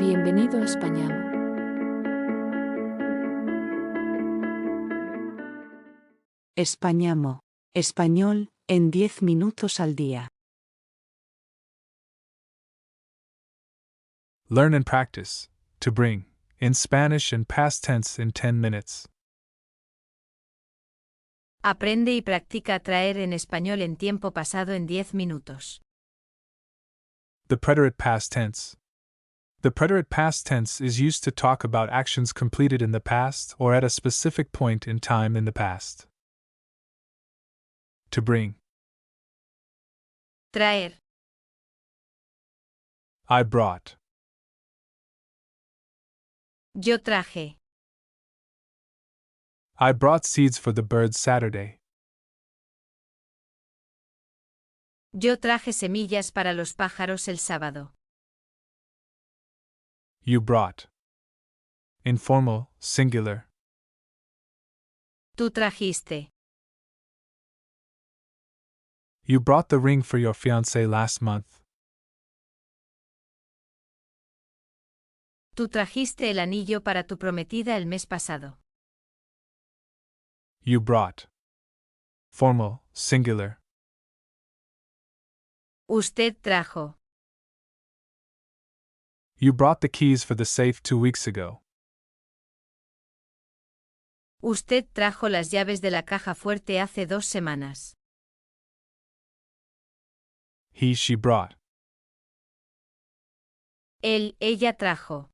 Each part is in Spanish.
Bienvenido a Españamo. Españamo. Español, en 10 minutos al día. Learn and practice. To bring. In Spanish and past tense in 10 minutes. Aprende y practica traer en español en tiempo pasado en 10 minutos. The preterite past tense. The preterite past tense is used to talk about actions completed in the past or at a specific point in time in the past. To bring. Traer. I brought. Yo traje. I brought seeds for the birds Saturday. Yo traje semillas para los pájaros el sábado. You brought. Informal, singular. Tú trajiste. You brought the ring for your fiancé last month. Tú trajiste el anillo para tu prometida el mes pasado. You brought. Formal, singular. Usted trajo. You brought the keys for the safe 2 weeks ago. Usted trajo las llaves de la caja fuerte hace 2 semanas. He, she brought. Él, ella trajo.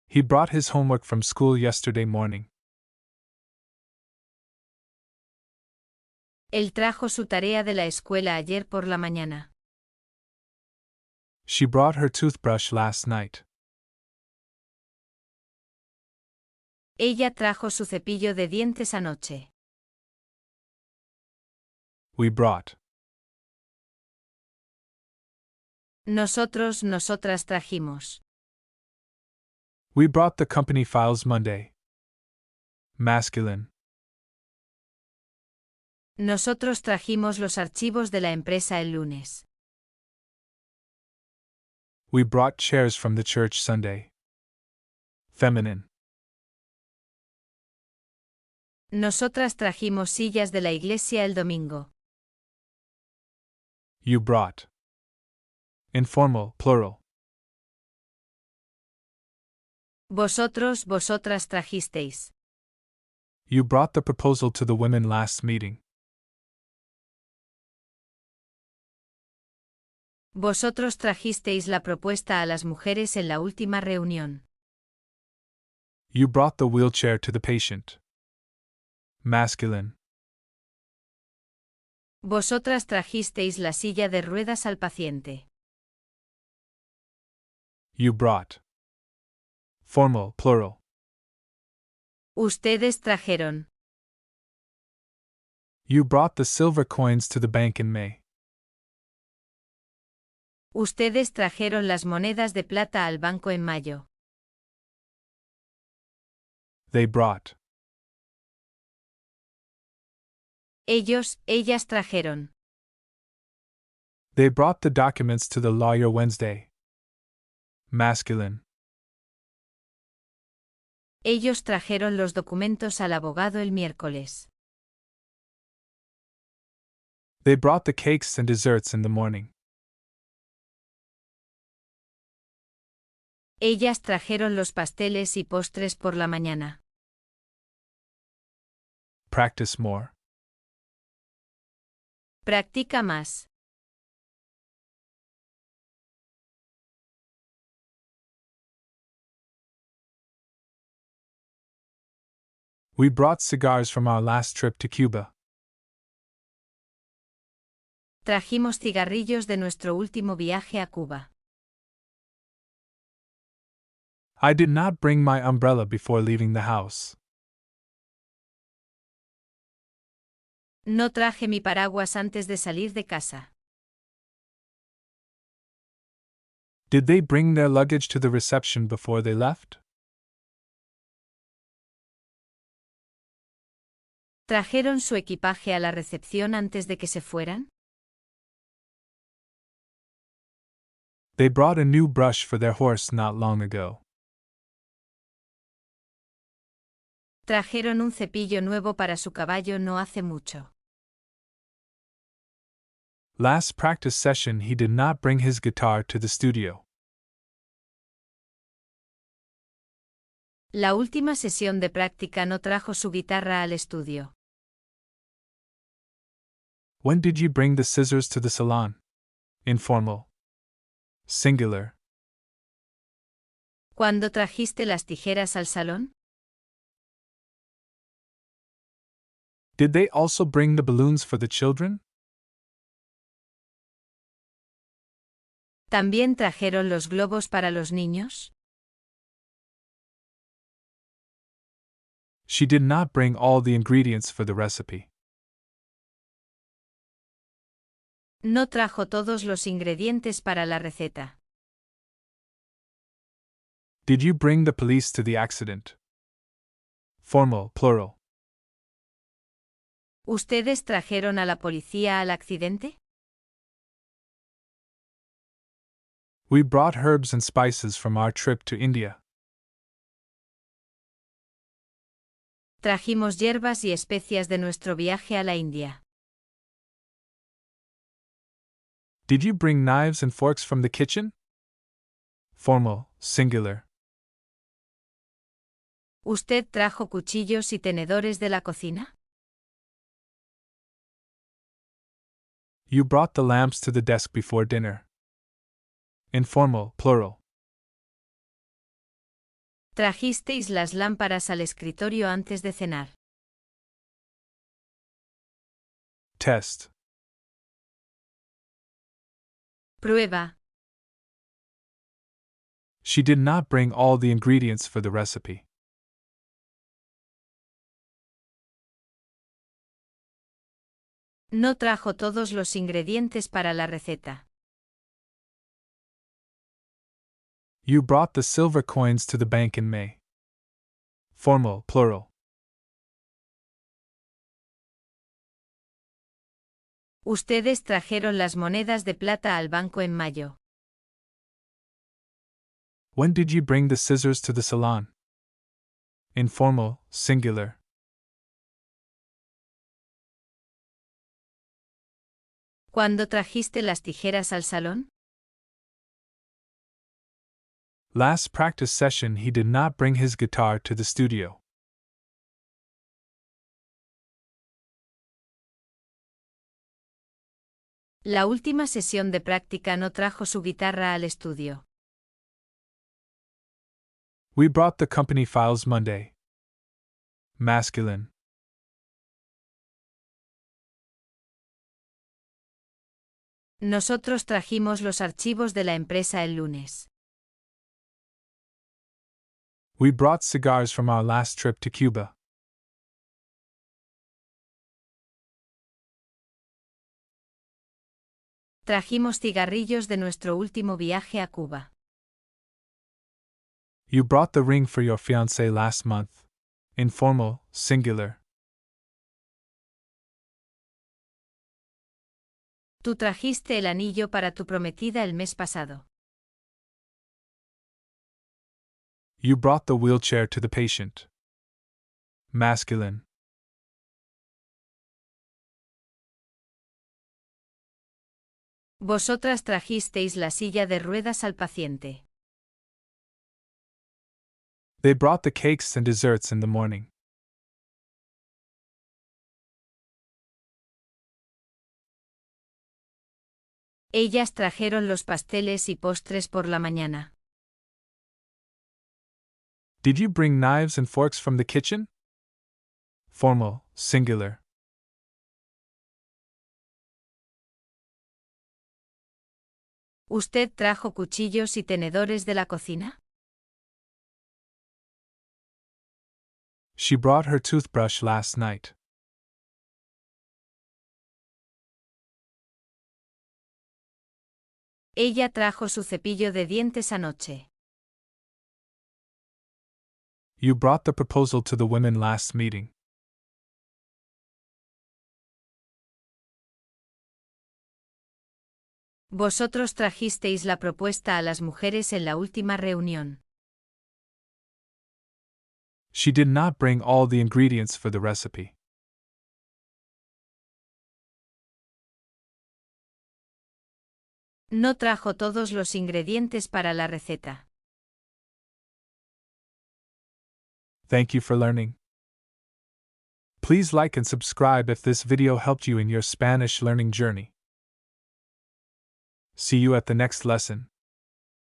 He brought his homework from school yesterday morning. Él trajo su tarea de la escuela ayer por la mañana. She brought her toothbrush last night. Ella trajo su cepillo de dientes anoche. We brought. Nosotros, nosotras trajimos. We brought the company files Monday. Masculine. Nosotros trajimos los archivos de la empresa el lunes. We brought chairs from the church Sunday. Feminine. Nosotras trajimos sillas de la iglesia el domingo. You brought. Informal, plural. Vosotros, vosotras trajisteis. You brought the proposal to the women last meeting. Vosotros trajisteis la propuesta a las mujeres en la última reunión. You brought the wheelchair to the patient. Masculine. Vosotras trajisteis la silla de ruedas al paciente. You brought. Formal, plural. Ustedes trajeron. You brought the silver coins to the bank in May. Ustedes trajeron las monedas de plata al banco en mayo. They brought. Ellos, ellas trajeron. They brought the documents to the lawyer Wednesday. Masculine. Ellos trajeron los documentos al abogado el miércoles. They brought the cakes and desserts in the morning. Ellas trajeron los pasteles y postres por la mañana. Practice more. Practica más. We brought cigars from our last trip to Cuba. Trajimos cigarrillos de nuestro último viaje a Cuba. I did not bring my umbrella before leaving the house. No traje mi paraguas antes de salir de casa. Did they bring their luggage to the reception before they left? ¿Trajeron su equipaje a la recepción antes de que se fueran? They brought a new brush for their horse not long ago. Trajeron un cepillo nuevo para su caballo no hace mucho. Last practice session he did not bring his guitar to the studio. La última sesión de práctica no trajo su guitarra al estudio. When did you bring the scissors to the salon? Informal. Singular. ¿Cuándo trajiste las tijeras al salón? Did they also bring the balloons for the children? ¿También trajeron los globos para los niños? She did not bring all the ingredients for the recipe. No trajo todos los ingredientes para la receta. Did you bring the police to the accident? Formal, plural. ¿Ustedes trajeron a la policía al accidente? We brought herbs and spices from our trip to India. Trajimos hierbas y especias de nuestro viaje a la India. Did you bring knives and forks from the kitchen? Formal, singular. ¿Usted trajo cuchillos y tenedores de la cocina? You brought the lamps to the desk before dinner. Informal, plural. ¿Trajisteis las lámparas al escritorio antes de cenar? Test. Prueba. She did not bring all the ingredients for the recipe. No trajo todos los ingredientes para la receta. You brought the silver coins to the bank in May. Formal, plural. Ustedes trajeron las monedas de plata al banco en mayo. When did you bring the scissors to the salon? Informal, singular. ¿Cuándo trajiste las tijeras al salón? Last practice session he did not bring his guitar to the studio. La última sesión de práctica no trajo su guitarra al estudio. We brought the company files Monday. Masculine. Nosotros trajimos los archivos de la empresa el lunes. We brought cigars from our last trip to Cuba. Trajimos cigarrillos de nuestro último viaje a Cuba. You brought the ring for your fiancé last month. Informal, singular. Tú trajiste el anillo para tu prometida el mes pasado. You brought the wheelchair to the patient. Masculine. Vosotras trajisteis la silla de ruedas al paciente. They brought the cakes and desserts in the morning. Ellas trajeron los pasteles y postres por la mañana. Did you bring knives and forks from the kitchen? Formal, singular. ¿Usted trajo cuchillos y tenedores de la cocina? She brought her toothbrush last night. Ella trajo su cepillo de dientes anoche. You brought the proposal to the women last meeting. Vosotros trajisteis la propuesta a las mujeres en la última reunión. She did not bring all the ingredients for the recipe. No trajo todos los ingredientes para la receta. Thank you for learning. Please like and subscribe if this video helped you in your Spanish learning journey. See you at the next lesson.